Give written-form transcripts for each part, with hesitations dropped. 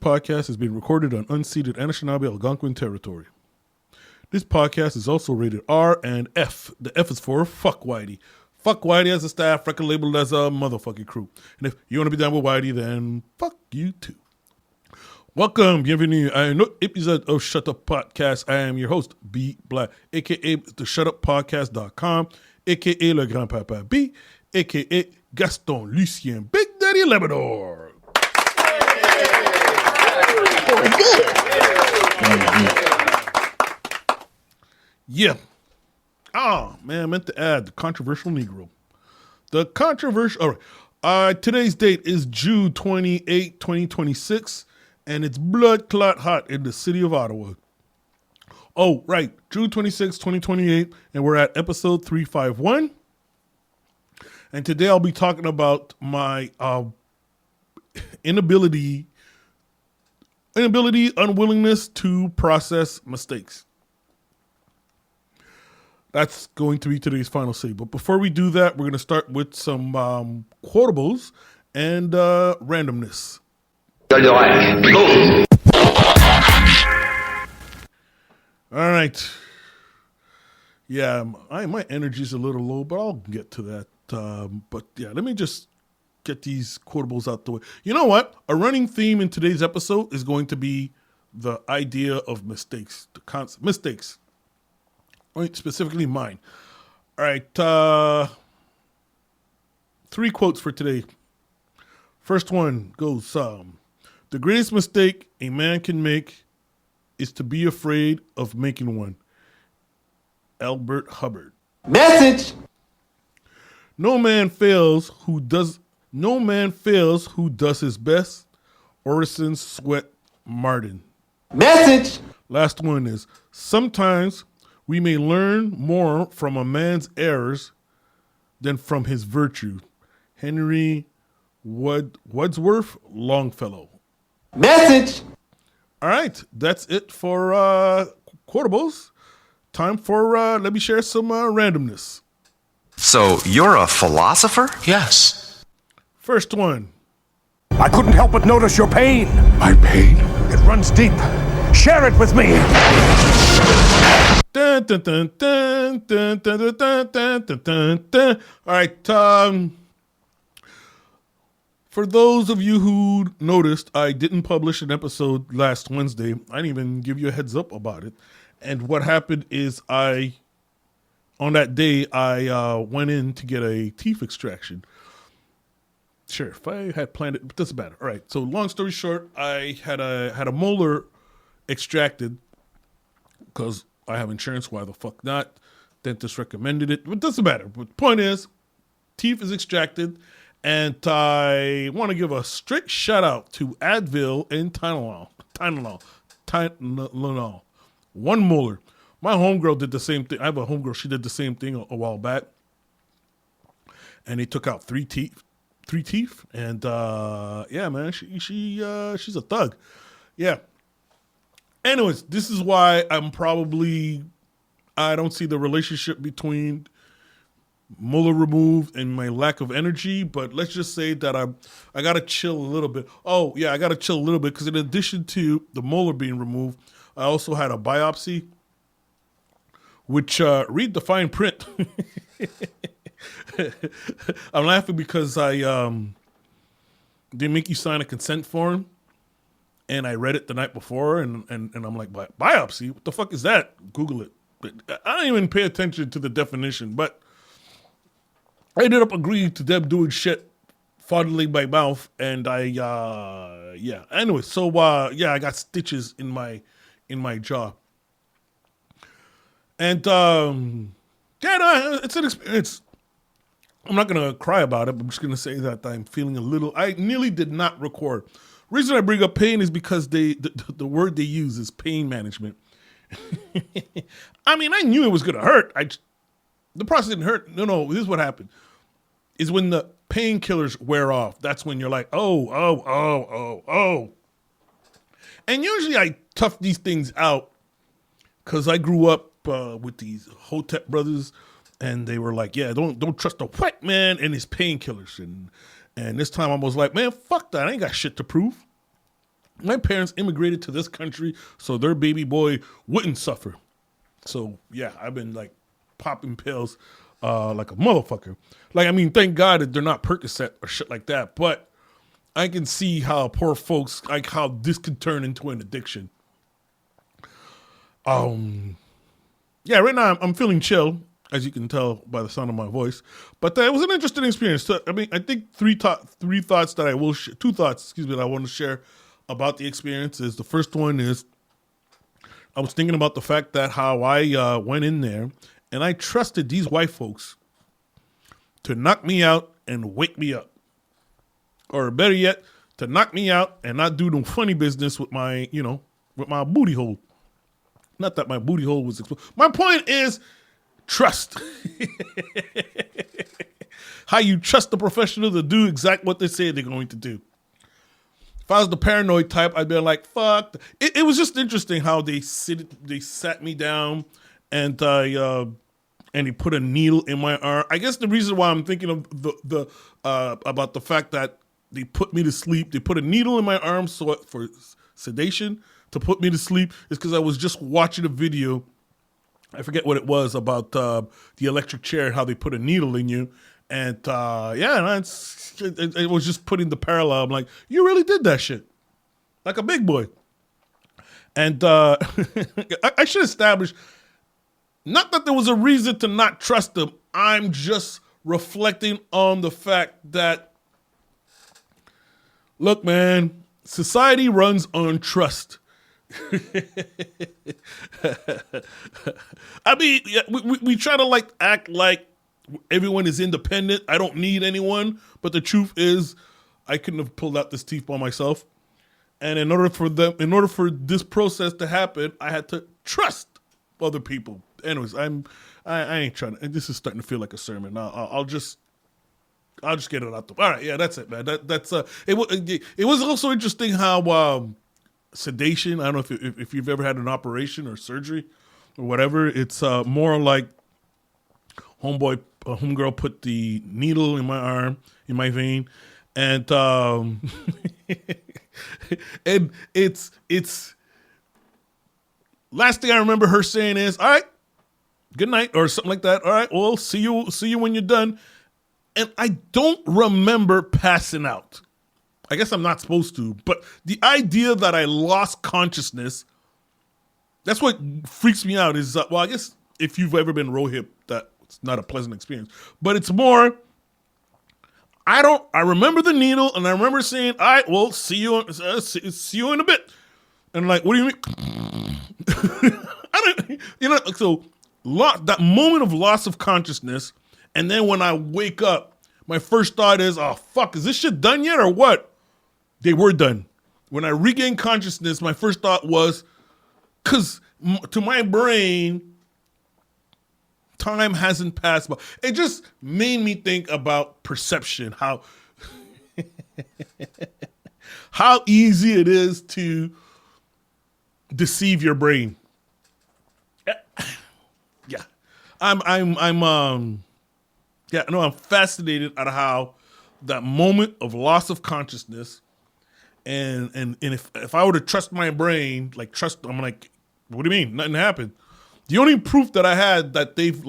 podcast is being recorded on unceded Anishinaabe Algonquin territory. This podcast is also rated R and F. The F is for Fuck Whitey. Fuck Whitey as a staff, record labeled as a motherfucking crew. And if you want to be down with Whitey, then fuck you too. Welcome, bienvenue à un autre épisode of Shut Up Podcast. I am your host, B Black, a.k.a. the ShutUpPodcast.com, a.k.a. Le Grand-Papa B, a.k.a. Gaston Lucien, Big Daddy Labrador. Yeah. Oh, man, I meant to add the controversial Negro. All right. Today's date is June 28, 2026, and it's blood clot hot in the city of Ottawa. Oh, right. June 26, 2028, and we're at episode 351. And today I'll be talking about my unwillingness to process mistakes. That's going to be today's final say. But before we do that, we're going to start with some quotables and randomness. All right. Yeah, my energy's a little low, but I'll get to that. But yeah, let me just get these quotables out the way. You know what? A running theme in today's episode is going to be the idea of mistakes, the concept mistakes. Right, specifically mine. All right, 3 quotes for today. First one goes, the greatest mistake a man can make is to be afraid of making one. Elbert Hubbard. Message. No man fails who does his best. Orison Swett Marden. Message. Last one is, sometimes we may learn more from a man's errors than from his virtue. Henry Wadsworth Longfellow. Message. All right, that's it for quotables. Time for, let me share some randomness. So you're a philosopher? Yes. First one. I couldn't help but notice your pain. My pain? It runs deep. Share it with me. Dun, dun, dun, dun, dun, dun, dun, dun, dun, dun, dun. All right. For those of you who noticed, I didn't publish an episode last Wednesday. I didn't even give you a heads up about it. And what happened is on that day, I went in to get a teeth extraction. Sure, if I had planned it, but doesn't matter. All right. So long story short, I had a molar extracted because I have insurance. Why the fuck not? Dentist recommended it, but it doesn't matter. But the point is, teeth is extracted, and I want to give a strict shout out to Advil and Tylenol. 1 molar. My homegirl did the same thing. I have a homegirl. She did the same thing a while back, and they took out 3 teeth. And yeah, man, she's a thug. Yeah. Anyways, this is why I don't see the relationship between molar removed and my lack of energy, but let's just say that I got to chill a little bit. Oh, yeah, I got to chill a little bit because in addition to the molar being removed, I also had a biopsy, which read the fine print. I'm laughing because they make you sign a consent form. And I read it the night before, and I'm like, biopsy? What the fuck is that? Google it. But I don't even pay attention to the definition, but I ended up agreeing to them doing shit, fondling my mouth, and yeah. Anyway, so yeah, I got stitches in my jaw, and yeah, no, it's an experience. I'm not gonna cry about it, but I'm just gonna say that I'm feeling a little. I nearly did not record. Reason I bring up pain is because the word they use is pain management. I mean, I knew it was gonna hurt. The process didn't hurt. No, this is what happened. Is when the painkillers wear off. That's when you're like, oh. And usually I tough these things out because I grew up with these Hotep brothers, and they were like, yeah, don't trust the white man and his painkillers. And this time I was like, man, fuck that. I ain't got shit to prove. My parents immigrated to this country so their baby boy wouldn't suffer. So yeah, I've been like popping pills like a motherfucker. Like, I mean, thank God that they're not Percocet or shit like that. But I can see how poor folks, like how this could turn into an addiction. Yeah, right now I'm feeling chill, as you can tell by the sound of my voice. But it was an interesting experience. So, I mean, I think two thoughts that I want to share about the experience is, the first one is, I was thinking about the fact that how I went in there and I trusted these white folks to knock me out and wake me up. Or better yet, to knock me out and not do no funny business with my, with my booty hole. Not that my booty hole was exposed. My point is trust. How you trust the professional to do exactly what they say they're going to do. If I was the paranoid type, I'd be like, fuck. It was just interesting how they sat me down and they put a needle in my arm. I guess the reason why I'm thinking of about the fact that they put me to sleep, they put a needle in my arm for sedation to put me to sleep, is because I was just watching a video. I forget what it was about the electric chair and how they put a needle in you. And it was just putting the parallel. I'm like, you really did that shit. Like a big boy. And I should establish, not that there was a reason to not trust them. I'm just reflecting on the fact that, look, man, society runs on trust. I mean, yeah, we try to act like everyone is independent. I don't need anyone. But the truth is, I couldn't have pulled out this teeth by myself. And in order for this process to happen, I had to trust other people. Anyways, I ain't trying to. This is starting to feel like a sermon. I'll just get it out. All right, yeah, that's it, man. It was also interesting how sedation. I don't know if you've ever had an operation or surgery or whatever. It's more like homegirl put the needle in my arm, in my vein, and and it's last thing I remember her saying is, all right, good night, or something like that. All right, well, see you when you're done. And I don't remember passing out. I guess I'm not supposed to, but the idea that I lost consciousness, that's what freaks me out is, well, I guess if you've ever been row hip, that's not a pleasant experience, but it's more, I remember the needle and I remember saying, all right, well, see you in a bit. And like, what do you mean? So that moment of loss of consciousness. And then when I wake up, my first thought is, oh, fuck, is this shit done yet or what? They were done. When I regained consciousness, my first thought was, because to my brain, time hasn't passed by. It just made me think about perception, how easy it is to deceive your brain. Yeah. I'm fascinated at how that moment of loss of consciousness and if I were to trust my brain, I'm like, what do you mean? Nothing happened. The only proof that I had that they've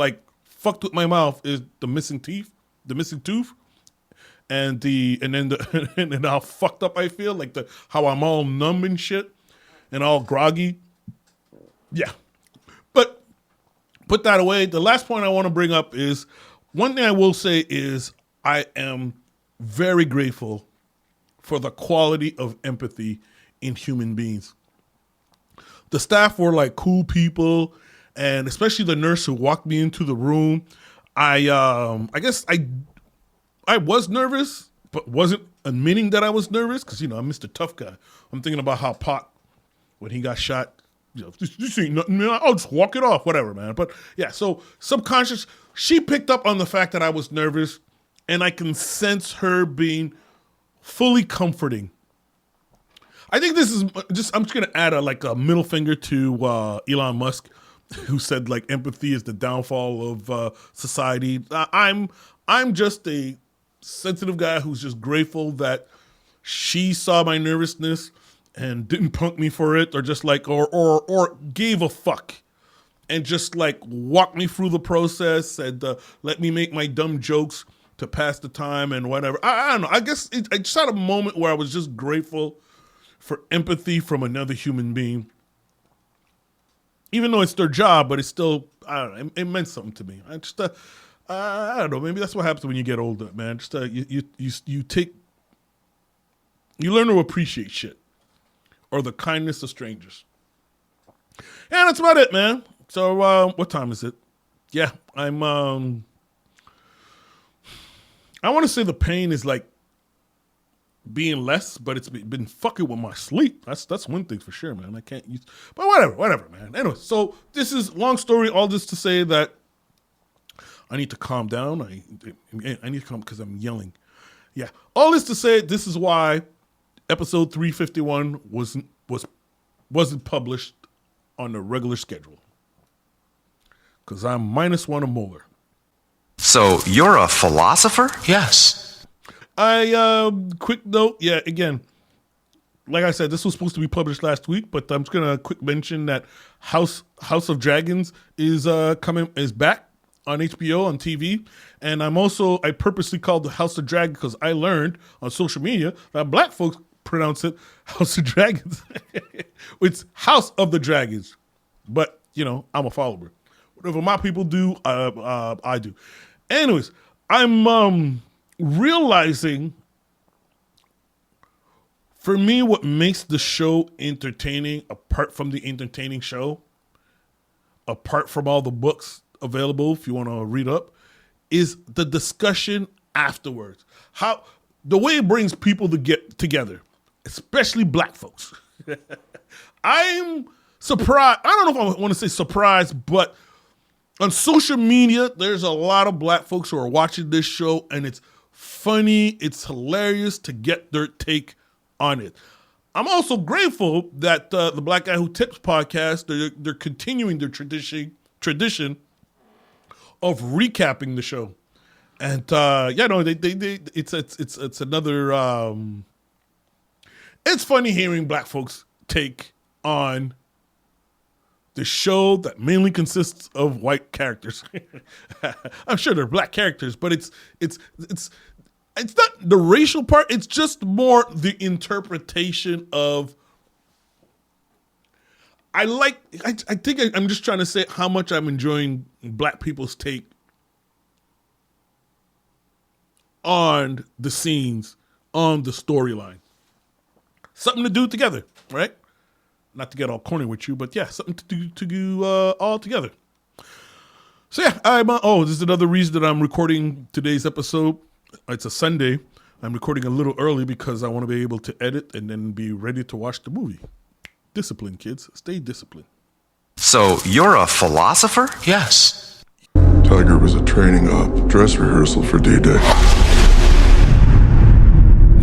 fucked with my mouth is the missing tooth, and then how fucked up I feel, how I'm all numb and shit and all groggy. Yeah. But put that away. The last point I want to bring up is, one thing I will say is I am very grateful for the quality of empathy in human beings. The staff were cool people, and especially the nurse who walked me into the room. I guess I was nervous, but wasn't admitting that I was nervous because, I'm Mr. Tough Guy. I'm thinking about how Pac, when he got shot, this ain't nothing, man. I'll just walk it off, whatever, man. But yeah, so subconscious, she picked up on the fact that I was nervous, and I can sense her being fully comforting. I think this is I'm just going to add a middle finger to Elon Musk, who said empathy is the downfall of society. I'm just a sensitive guy who's just grateful that she saw my nervousness and didn't punk me for it, or just like, or gave a fuck, and just like walked me through the process and let me make my dumb jokes to pass the time and whatever. I don't know. I guess I just had a moment where I was just grateful for empathy from another human being. Even though it's their job, but it's still, I don't know, it meant something to me. I just, I don't know, maybe that's what happens when you get older, man. Just, you learn to appreciate shit, or the kindness of strangers. And that's about it, man. So, what time is it? Yeah, I want to say the pain is like being less, but it's been fucking with my sleep. That's one thing for sure, man. I can't use, but whatever, man. Anyway, so this is long story. All this to say that I need to calm down. I need to calm because I'm yelling. Yeah, all this to say this is why episode 351 wasn't published on the regular schedule, because I'm -1 a molar. So you're a philosopher? Yes. Quick note, yeah, again, like I said, this was supposed to be published last week, but I'm just gonna quick mention that House of Dragons is back on HBO on TV, and I purposely called the House of Dragons because I learned on social media that black folks pronounce it House of Dragons. It's House of the Dragons, but you know, I'm a follower. Whatever my people do, I do. Anyways, I'm realizing, for me, what makes the show entertaining, apart from the entertaining show, apart from all the books available if you want to read up, is the discussion afterwards. How the way it brings people to get together, especially black folks. I'm surprised. I don't know if I want to say surprised, but on social media, there's a lot of black folks who are watching this show, and it's funny, it's hilarious to get their take on it. I'm also grateful that the Black Guy Who Tips podcast, they're continuing their tradition of recapping the show, and it's another. It's funny hearing black folks take on the show that mainly consists of white characters. I'm sure they're black characters, but it's not the racial part. It's just more the interpretation of. I think I'm just trying to say how much I'm enjoying black people's take on the scenes, on the storyline. Something to do together, right? Not to get all corny with you, but yeah, something to do all together. So yeah, this is another reason that I'm recording today's episode. It's a Sunday. I'm recording a little early because I want to be able to edit and then be ready to watch the movie. Discipline, kids. Stay disciplined. So you're a philosopher? Yes. Tiger was a training op, dress rehearsal for D-Day.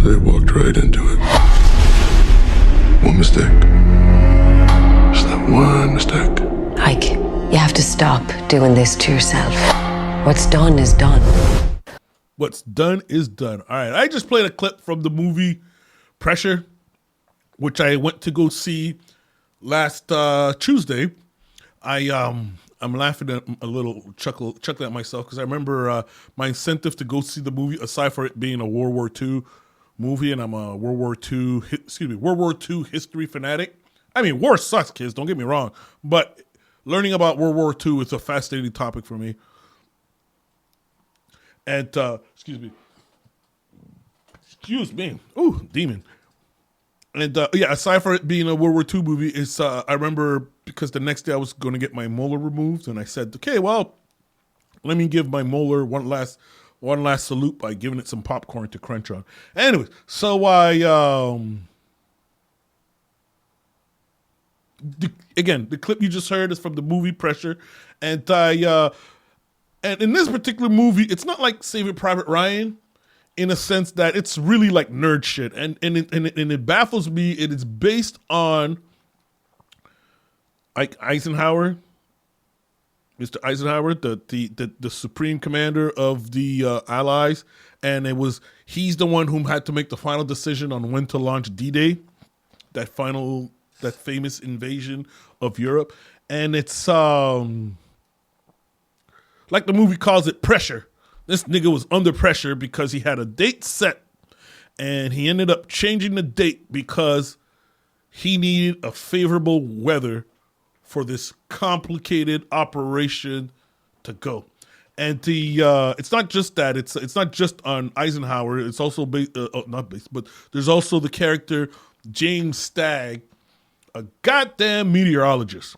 They walked right into it. One mistake. Just that one mistake. Ike, you have to stop doing this to yourself. What's done is done. What's done is done. All right, I just played a clip from the movie Pressure, which I went to go see last Tuesday. I'm laughing at a little, chuckling at myself because I remember my incentive to go see the movie, aside for it being a World War II movie, and I'm a World War II history fanatic. I mean, war sucks, kids. Don't get me wrong, but learning about World War II is a fascinating topic for me. And excuse me, ooh, demon. And aside for it being a World War II movie, it's I remember because the next day I was going to get my molar removed, and I said, okay, well, let me give my molar one last salute by giving it some popcorn to crunch on. Anyways, so the clip you just heard is from the movie Pressure, and and in this particular movie, it's not like Saving Private Ryan, in a sense that it's really like nerd shit, and it baffles me. It is based on Eisenhower, Mr. Eisenhower, the supreme commander of the Allies, and he's the one who had to make the final decision on when to launch D-Day. that famous invasion of Europe. And it's like the movie calls it, pressure. This nigga was under pressure because he had a date set and he ended up changing the date because he needed a favorable weather for this complicated operation to go. And it's not just that. It's not just on Eisenhower. It's also not based, but there's also the character James Stagg, a goddamn meteorologist.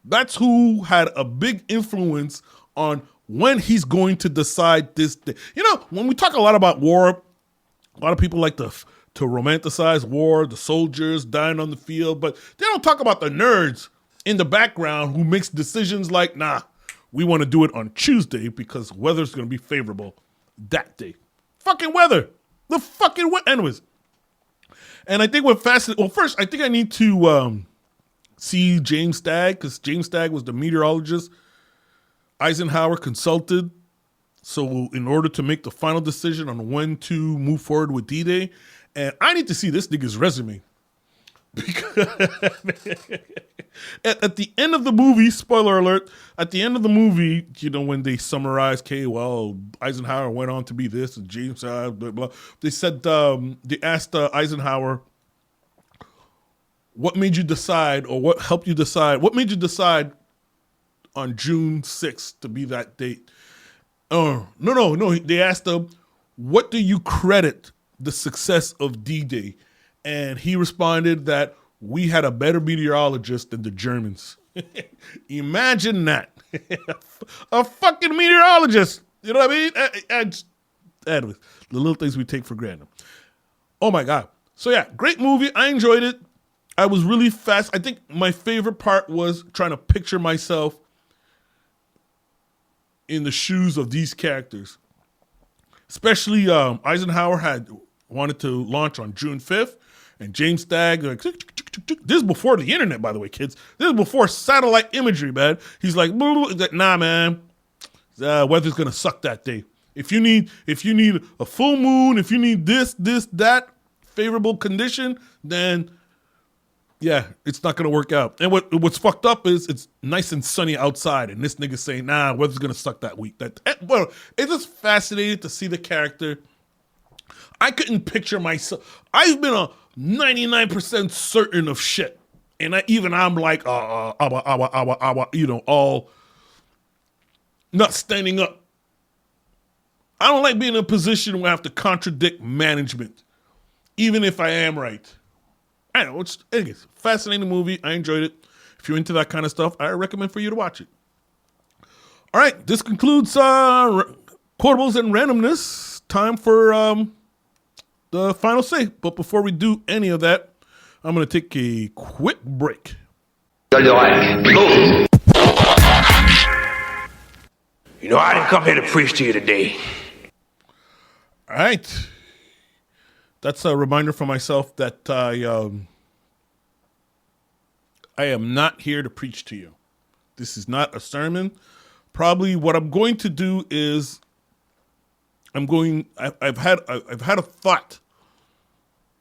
That's who had a big influence on when he's going to decide this day. You know, when we talk a lot about war, a lot of people like to romanticize war, the soldiers dying on the field, but they don't talk about the nerds in the background who makes decisions like, nah, we want to do it on Tuesday because weather's going to be favorable that day. Fucking weather. The fucking weather. Anyways. And I think what fascinating, well, first, I think I need to see James Stagg, because James Stagg was the meteorologist Eisenhower consulted. So in order to make the final decision on when to move forward with D-Day, and I need to see this nigga's resume. Because at the end of the movie, spoiler alert, at the end of the movie, you know, when they summarize, okay, well, Eisenhower went on to be this, and James, blah, blah, they said, they asked Eisenhower, what made you decide, or what helped you decide, what made you decide on June 6th to be that date? No. They asked him, what do you credit the success of D-Day? And he responded that we had a better meteorologist than the Germans. Imagine that. A fucking meteorologist. You know what I mean? Anyways, the little things we take for granted. Oh my God. So yeah, great movie. I enjoyed it. I was really fast. I think my favorite part was trying to picture myself in the shoes of these characters. Especially Eisenhower had wanted to launch on June 5th. And James Stagg, like, this is before the internet, by the way, kids. This is before satellite imagery, man. He's like, nah, man, weather's gonna suck that day. If you need a full moon, if you need this, that favorable condition, then yeah, it's not gonna work out. And what's fucked up is it's nice and sunny outside, and this nigga's saying, nah, weather's gonna suck that week. Well, it's just fascinating to see the character. I couldn't picture myself. I've been a 99% certain of shit. And I'm like, you know, all not standing up. I don't like being in a position where I have to contradict management, even if I am right. I don't know, it's a fascinating movie. I enjoyed it. If you're into that kind of stuff, I recommend for you to watch it. All right, this concludes Quotables and Randomness. Time for the final say. But before we do any of that, I'm going to take a quick break. You know, I didn't come here to preach to you today. All right. That's a reminder for myself that I am not here to preach to you. This is not a sermon. Probably what I'm going to do is I've had a thought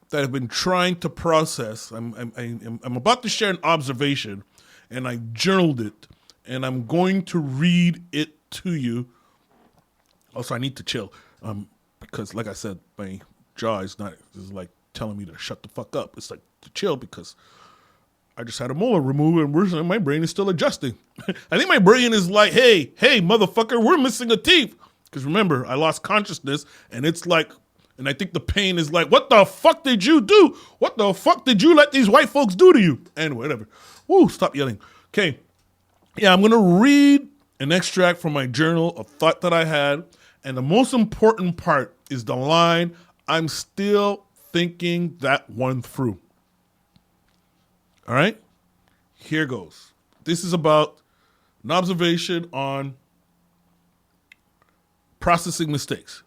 that I've been trying to process. I'm about to share an observation, and I journaled it, and I'm going to read it to you. Also, I need to chill, because like I said, my jaw is like telling me to shut the fuck up. It's like to chill because I just had a molar removed, and my brain is still adjusting. I think my brain is like, hey, motherfucker, we're missing a teeth. Because remember, I lost consciousness, and it's like, and I think the pain is like, what the fuck did you do? What the fuck did you let these white folks do to you? And whatever. Woo, stop yelling. Okay. Yeah, I'm going to read an extract from my journal, a thought that I had. And the most important part is the line, I'm still thinking that one through. All right? Here goes. This is about an observation on processing mistakes.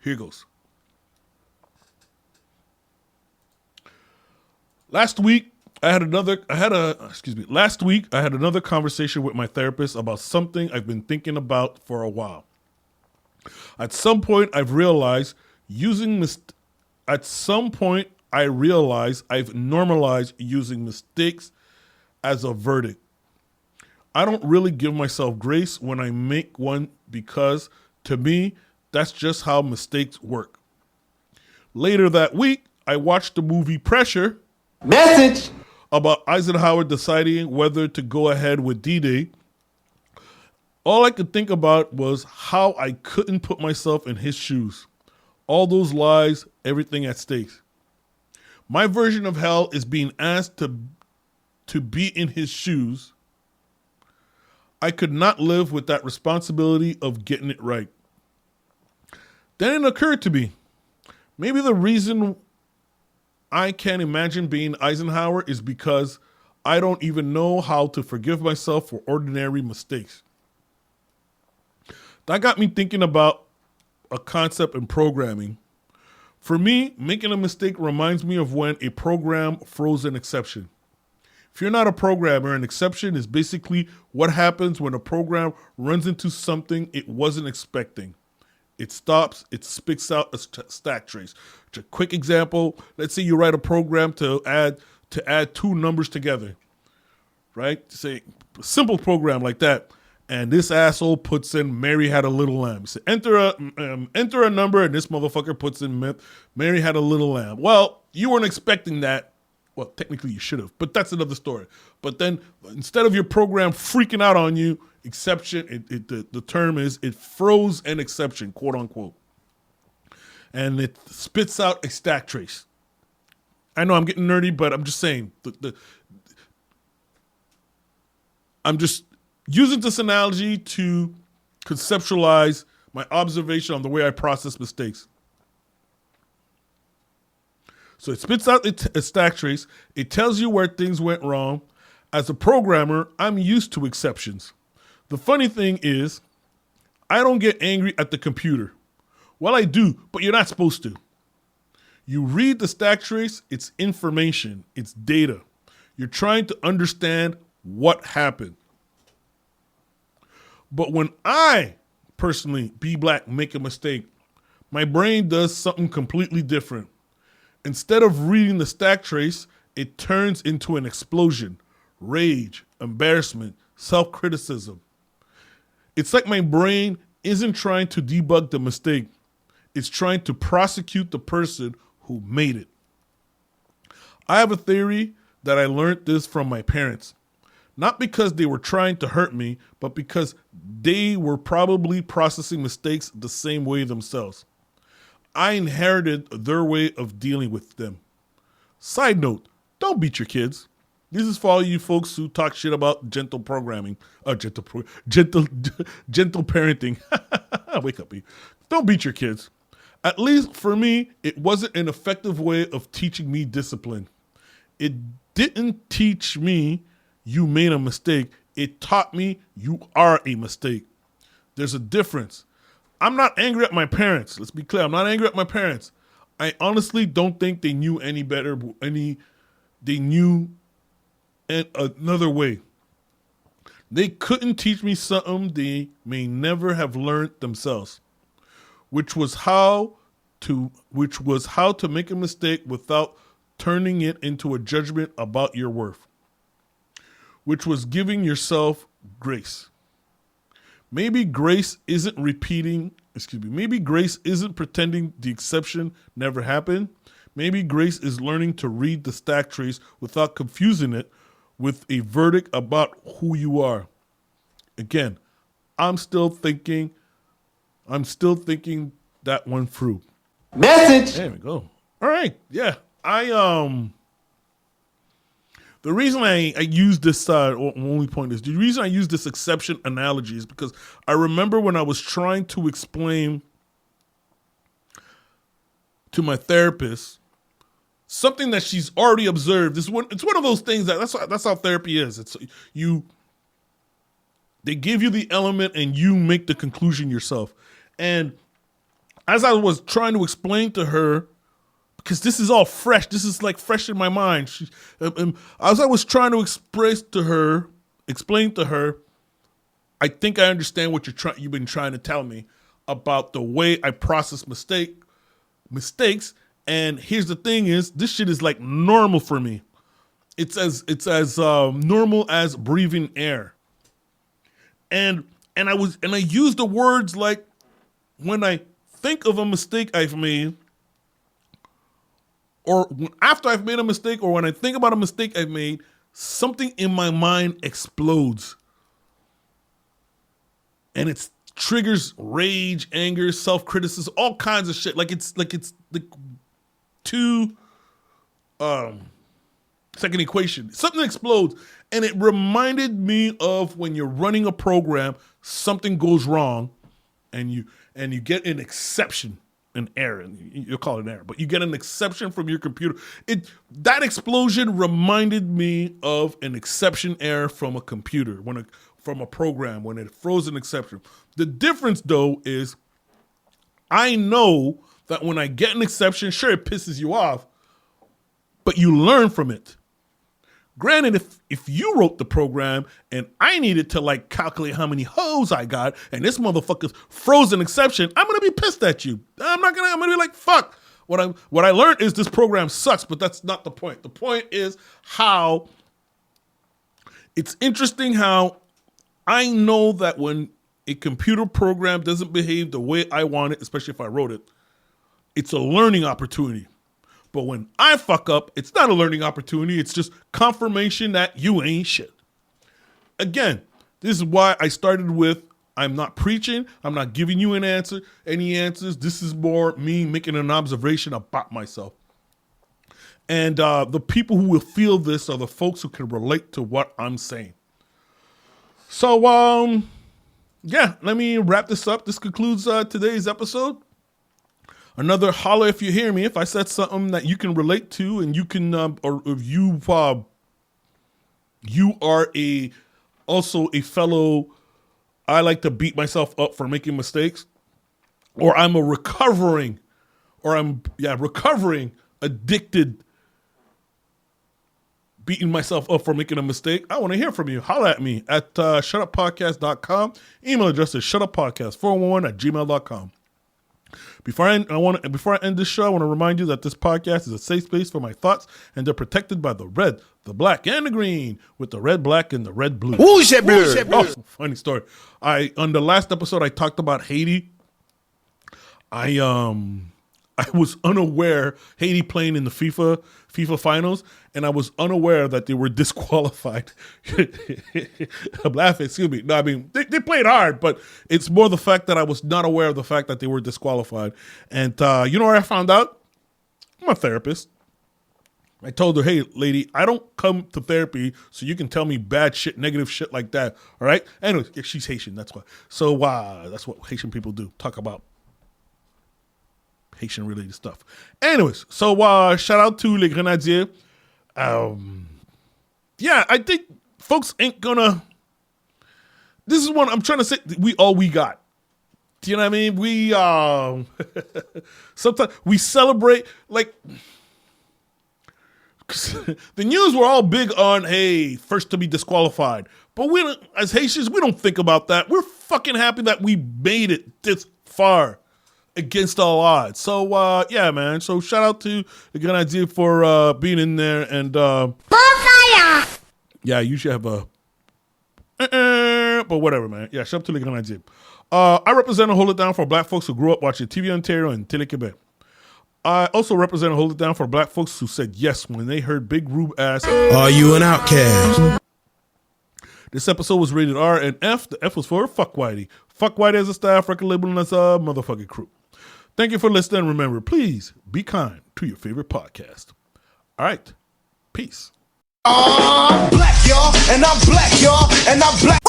Here goes. Last week I had another conversation with my therapist about something I've been thinking about for a while. At some point I've realized using mistakes I realize I've normalized using mistakes as a verdict. I don't really give myself grace when I make one because, to me, that's just how mistakes work. Later that week, I watched the movie Pressure. Message. About Eisenhower deciding whether to go ahead with D-Day. All I could think about was how I couldn't put myself in his shoes. All those lies, everything at stake. My version of hell is being asked to be in his shoes. I could not live with that responsibility of getting it right. Then it occurred to me, maybe the reason I can't imagine being Eisenhower is because I don't even know how to forgive myself for ordinary mistakes. That got me thinking about a concept in programming. For me, making a mistake reminds me of when a program throws an exception. If you're not a programmer, an exception is basically what happens when a program runs into something it wasn't expecting. It stops, it spits out a stack trace. A quick example, let's say you write a program to add two numbers together, right? Say a simple program like that. And this asshole puts in Mary had a little lamb. So enter a number, and this motherfucker puts in Mary had a little lamb. Well, you weren't expecting that. Well, technically you should have, but that's another story. But then instead of your program freaking out on you, exception, the term is it throws an exception, quote unquote. And it spits out a stack trace. I know I'm getting nerdy, but I'm just saying. I'm just using this analogy to conceptualize my observation on the way I process mistakes. So it spits out a stack trace. It tells you where things went wrong. As a programmer, I'm used to exceptions. The funny thing is, I don't get angry at the computer. Well, I do, but you're not supposed to. You read the stack trace, it's information, it's data. You're trying to understand what happened. But when I, personally, B Black, make a mistake, my brain does something completely different. Instead of reading the stack trace, it turns into an explosion, rage, embarrassment, self-criticism. It's like my brain isn't trying to debug the mistake. It's trying to prosecute the person who made it. I have a theory that I learned this from my parents. Not because they were trying to hurt me, but because they were probably processing mistakes the same way themselves. I inherited their way of dealing with them. Side note, don't beat your kids. This is for all you folks who talk shit about gentle programming. Gentle parenting. Wake up, E. Don't beat your kids. At least for me, it wasn't an effective way of teaching me discipline. It didn't teach me you made a mistake. It taught me you are a mistake. There's a difference. I'm not angry at my parents. Let's be clear. I'm not angry at my parents. I honestly don't think they knew any better. They knew another way. They couldn't teach me something they may never have learned themselves, which was how to make a mistake without turning it into a judgment about your worth, which was giving yourself grace. Maybe grace isn't pretending the exception never happened. Maybe grace is learning to read the stack trace without confusing it with a verdict about who you are. Again, I'm still thinking that one through. Message. There we go. All right. Yeah. The reason I use this only point is the reason I use this exception analogy is because I remember when I was trying to explain to my therapist something that she's already observed. It's one of those things that's how therapy is. They give you the element and you make the conclusion yourself. And as I was trying to explain to her, because this is all fresh. This is like fresh in my mind. As I was trying to explain to her, I think I understand what you've been trying to tell me about the way I process mistakes, And here's the thing is, this shit is like normal for me. It's as normal as breathing air. And I used the words like, when I think of a mistake I've made, or after I've made a mistake, or when I think about a mistake I've made, something in my mind explodes. And it triggers rage, anger, self-criticism, all kinds of shit. Like it's two second equation. Something explodes. And it reminded me of when you're running a program, something goes wrong, and you get an exception, an error. You'll call it an error, but you get an exception from your computer. That explosion reminded me of an exception error from a computer, from a program, when it throws an exception. The difference, though, is I know that when I get an exception, sure, it pisses you off, but you learn from it. Granted, if you wrote the program and I needed to like calculate how many hoes I got and this motherfucker's froze an exception, I'm gonna be pissed at you. I'm gonna be like, fuck. What I learned is this program sucks, but that's not the point. The point is how it's interesting how I know that when a computer program doesn't behave the way I want it, especially if I wrote it, it's a learning opportunity. But when I fuck up, it's not a learning opportunity. It's just confirmation that you ain't shit. Again, this is why I started with, I'm not preaching. I'm not giving you any answers. This is more me making an observation about myself. And the people who will feel this are the folks who can relate to what I'm saying. So, yeah, let me wrap this up. This concludes today's episode. Another holler if you hear me. If I said something that you can relate to, and you can, or if you are also a fellow, I like to beat myself up for making mistakes, or I'm a recovering addicted, beating myself up for making a mistake. I want to hear from you. Holler at me at shutuppodcast.com. Email address is shutuppodcast411@gmail.com. Before I end this show, I want to remind you that this podcast is a safe space for my thoughts, and they're protected by the red, the black, and the green, with the red, black, and the red, blue. Oh, funny story. On the last episode, I talked about Haiti. I was unaware, Haiti playing in the FIFA finals, and I was unaware that they were disqualified. I'm laughing, excuse me. No, I mean, they played hard, but it's more the fact that I was not aware of the fact that they were disqualified. And you know where I found out? I'm a therapist. I told her, hey, lady, I don't come to therapy so you can tell me bad shit, negative shit like that, all right? Anyways, she's Haitian, that's why. So that's what Haitian people do, talk about Haitian-related stuff. Anyways, so shout out to Les Grenadiers. Yeah, I think folks ain't gonna... This is what I'm trying to say. We got. Do you know what I mean? We sometimes we celebrate, like... The news were all big on, hey, first to be disqualified. But we don't, as Haitians, we don't think about that. We're fucking happy that we made it this far against all odds. So, yeah, man. So shout out to the Grenadier for being in there. And, yeah, I usually have a, but whatever, man. Yeah, shout out to the Grenadier. I represent and hold it down for black folks who grew up watching TV Ontario and Télé-Québec. I also represent and hold it down for black folks who said yes when they heard Big Rube ask, "Are you an outcast?" This episode was rated R and F. The F was for Fuck Whitey. Fuck Whitey as a staff, record label, and as a motherfucking crew. Thank you for listening. Remember, please be kind to your favorite podcast. All right. Peace. I'm black, y'all, and I'm black, y'all, and I'm black.